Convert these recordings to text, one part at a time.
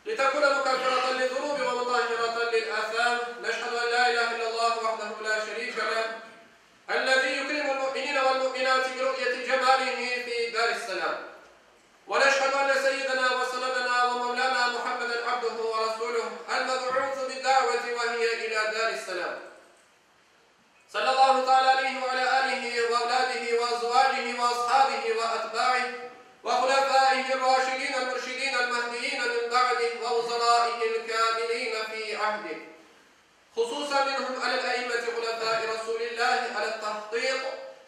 لتكون مكفرة للذنوب ومطهرة للآثام. نشهد أن لا إله إلا الله وحده لا شريك له الذي يكرم المؤمنين والمؤمنات برؤية جماله في دار السلام. ونشهد أن سيدنا وسندنا ومولانا محمدا عبده ورسوله المبعوث بالدعوة وهي إلى دار السلام. صلى الله تعالى عليه وعلى آله وأولاده وأزواجه وأصحابه وأتباعه وخلفائه الراشدين المرشدين المهديين من بعده ووزرائه الكاملين في عهده، خصوصا منهم على الأئمة خلفاء رسول الله على التحقيق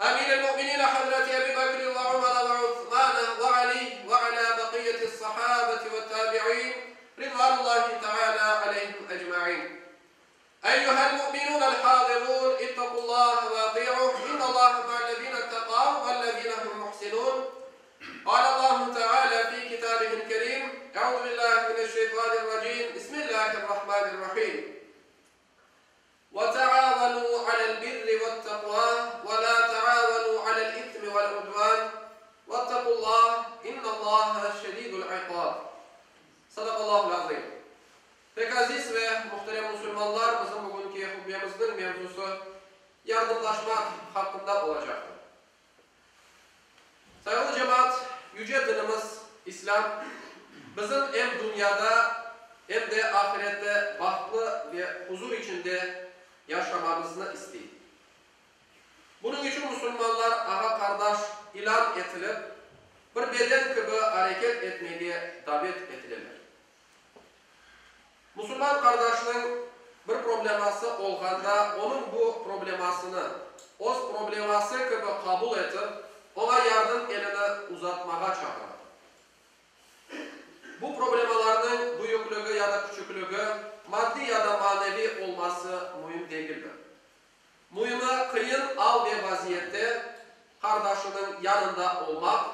أمير المؤمنين حضرة أبي بكر وعمر وعثمان وعلي وعلى بقية الصحابة والتابعين رضوان الله تعالى عليهم أجمعين. أيها المؤمنون الحاضرون اتقوا الله واطيعوه إن الله مع الذين اتقوا والذين هم محسنون. قال الله تعالى في كتابه الكريم: أعوذ بالله من الشيطان الرجيم. بسم الله الرحمن الرحيم. وتعاونوا على البر والتقوى ولا تعاونوا على الإثم والعدوان واتقوا الله إن الله شديد العقاب. Sadakallahul azim. Pek aziz ve muhterem Müslümanlar, bizim bugünkü hutbemizin mevzusu yardımlaşmak hakkında olacaktır. Sayılı cemaat, yüce dinimiz İslam, bizim hem dünyada hem de ahirette bahtlı ve huzur içinde yaşamamızı istiyor. Bunun için Müslümanlar ağa kardeş ilan etilip, bir beden gibi hareket etmeye davet edilir. Müslüman kardeşinin bir probleması olganda, onun bu problemasını, o probleması gibi kabul edip, ona yardım elini uzatmaya çağırır. Bu problemalarının büyüklüğü ya da küçüklüğü, maddi ya da manevi olması mühim değildir. Mühimi kıyın al ve vaziyette kardeşinin yanında olmak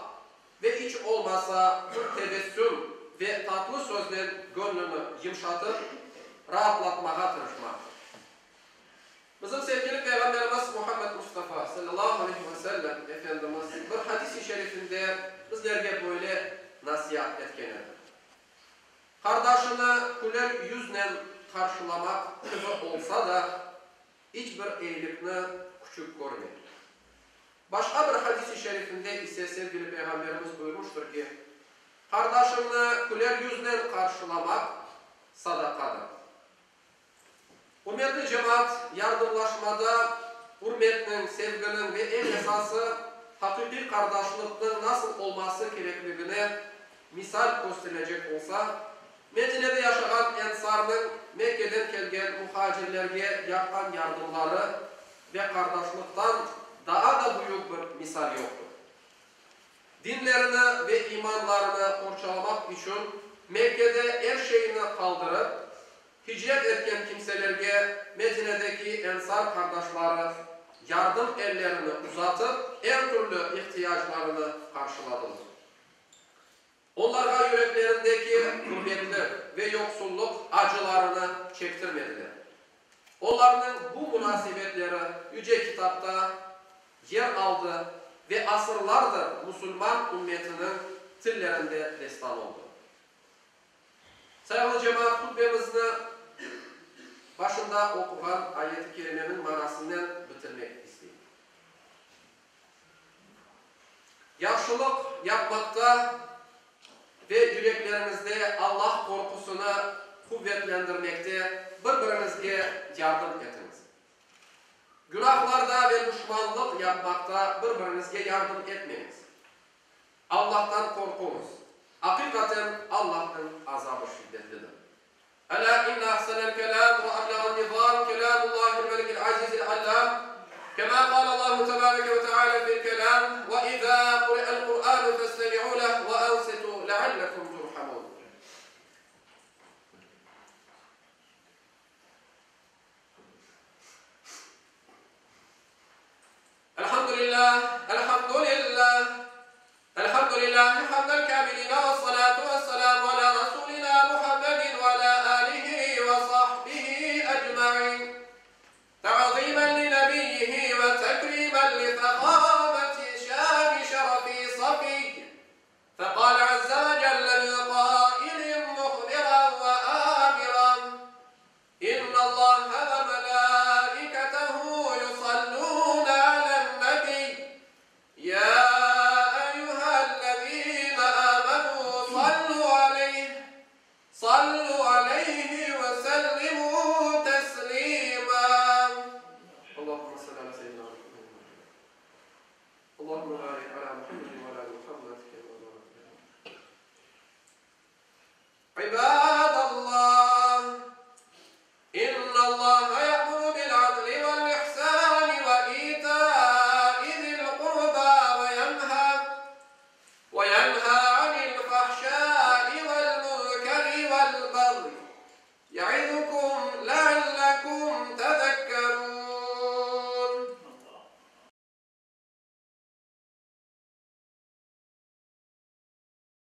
ve hiç olmasa bir tebessüm ve tatlı sözle gönlünü yumuşatıp rahatlatmaya çalışmak. Bizim sevgili Peygamberimiz Muhammed Mustafa sallallahu aleyhi ve sellem Efendimiz bir hadis-i şerifinde bizlerge böyle nasihat etkendir. Kardeşini güler yüzle karşılamak gibi olsa da hiçbir iyilikini küçük görmeyin. Başka bir hadis-i şerifinde ise sevgili Peygamberimiz buyurmuştur ki, kardeşini güler yüzle karşılamak sadakadır. Hürmetli cemaat, yardımlaşmada hürmetin, sevginin ve en esası hakiki kardeşlikten nasıl olması gerektiğine misal gösterilecek olsa, Medine'de yaşayan Ensar'ın Mekke'den gelgen muhacirlerge yapan yardımları ve kardeşlikten daha da büyük bir misal yoktur. Dinlerini ve imanlarını kurçalamak için Mekke'de her şeyini kaldırıp, hicret etken kimselerge Medine'deki Ensar kardeşleri yardım ellerini uzatıp her türlü ihtiyaçlarını karşıladılar. Onlara yüreklerindeki gurbetlik ve yoksulluk acılarını çektirmediler. Onların bu münasebetleri yüce kitapta yer aldı ve asırlardır Müslüman ümmetinin tillerinde destan oldu. Sayılı cemaat, hutbemizni başında okulan ayet-i kerimenin manasından bitirmek istedim. Yaxşılık yapmakta ve yüreklerinizde Allah korkusunu kuvvetlendirmekte birbirinizge yardım etiniz. Günahlarda ve düşmanlık yapmakta birbirinizge yardım etmeyiniz. Allah'tan korkunuz. Hakikaten Allah'ın azabı şiddetlidir. Ela inna ahsenel kelam ve ablağın nizam kelamullahil melikil azizil allam. Kema kâle Allahu tebâreke ve teâlâ fil kelam ve izâ kuri'el Kur'ânu festemi'û leh ve ansitu leallekum turhamûn. Elhamdülillah, elhamdülillah, elhamdülillah, hamdel kâmilina ve salatu ve selamu ala Resulina Muhammedin ve ala alihi ve sahbihi ecma'in. Ta'zimen li nebiyyihi ve tekrimen li fekâmeti şâni şerefi safiyy. Fekâle